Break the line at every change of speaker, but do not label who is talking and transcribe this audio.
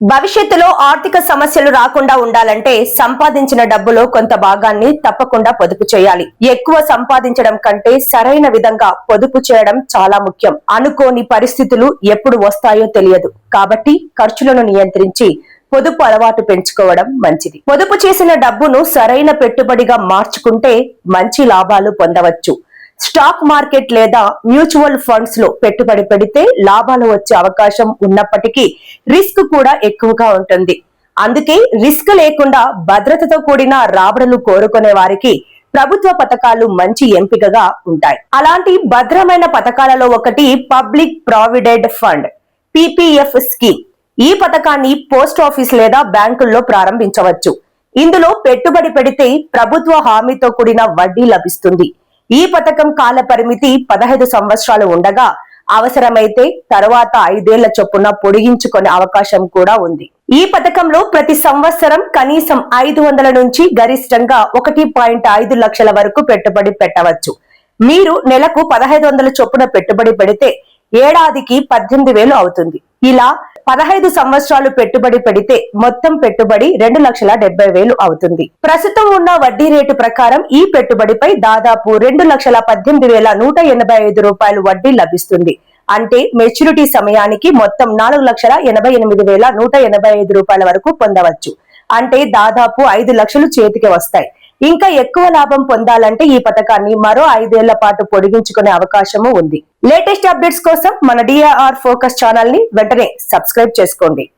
భవిష్యత్తులో ఆర్థిక సమస్యలు రాకుండా ఉండాలంటే సంపాదించిన డబ్బులో కొంత భాగాన్ని తప్పకుండా పొదుపు చేయాలి. ఎక్కువ సంపాదించడం కంటే సరైన విధంగా పొదుపు చేయడం చాలా ముఖ్యం. అనుకోని పరిస్థితులు ఎప్పుడు వస్తాయో తెలియదు. కాబట్టి ఖర్చులను నియంత్రించి పొదుపు అలవాటు పెంచుకోవడం మంచిది. పొదుపు చేసిన డబ్బును సరైన పెట్టుబడిగా మార్చుకుంటే మంచి లాభాలు పొందవచ్చు. స్టాక్ మార్కెట్ లేదా మ్యూచువల్ ఫండ్స్ లో పెట్టుబడి పెడితే లాభాలు వచ్చే అవకాశం ఉన్నప్పటికీ రిస్క్ కూడా ఎక్కువగా ఉంటుంది. అందుకే రిస్క్ లేకుండా భద్రతతో కూడిన రాబడులు కోరుకునే వారికి ప్రభుత్వ పథకాలు మంచి ఎంపికగా ఉంటాయి. అలాంటి భద్రమైన పథకాలలో ఒకటి public provident fund PPF scheme. ఈ పథకాన్ని పోస్ట్ ఆఫీస్ లేదా బ్యాంకుల్లో ప్రారంభించవచ్చు. ఇందులో పెట్టుబడి పెడితే ప్రభుత్వ హామీతో కూడిన వడ్డీ లభిస్తుంది. ఈ పథకం కాల పరిమితి 15 సంవత్సరాలు ఉండగా అవసరమైతే తర్వాత 5 ఏళ్ల చొప్పున పొడిగించుకునే అవకాశం కూడా ఉంది. ఈ పథకంలో ప్రతి సంవత్సరం కనీసం 500 నుంచి గరిష్టంగా 1.5 లక్షల వరకు పెట్టుబడి పెట్టవచ్చు. మీరు నెలకు 1500 చొప్పున పెట్టుబడి పెడితే ఏడాదికి 18,000 అవుతుంది. ఇలా 15 సంవత్సరాలు పెట్టుబడి పెడితే మొత్తం పెట్టుబడి 2,70,000 అవుతుంది. ప్రస్తుతం ఉన్న వడ్డీ రేటు ప్రకారం ఈ పెట్టుబడిపై దాదాపు 2,18,185 రూపాయలు వడ్డీ లభిస్తుంది. అంటే మెచ్యూరిటీ సమయానికి మొత్తం 4,88,185 రూపాయల వరకు పొందవచ్చు. అంటే దాదాపు 5 లక్షలు చేతికి వస్తాయి. ఇంకా ఎక్కువ లాభం పొందాలంటే ఈ పథకాన్ని మరో 5 ఏళ్ల పాటు పొడిగించుకునే అవకాశము ఉంది. లేటెస్ట్ అప్డేట్స్ కోసం మన DAR ఫోకస్ ఛానల్ ని వెంటనే సబ్స్క్రైబ్ చేసుకోండి.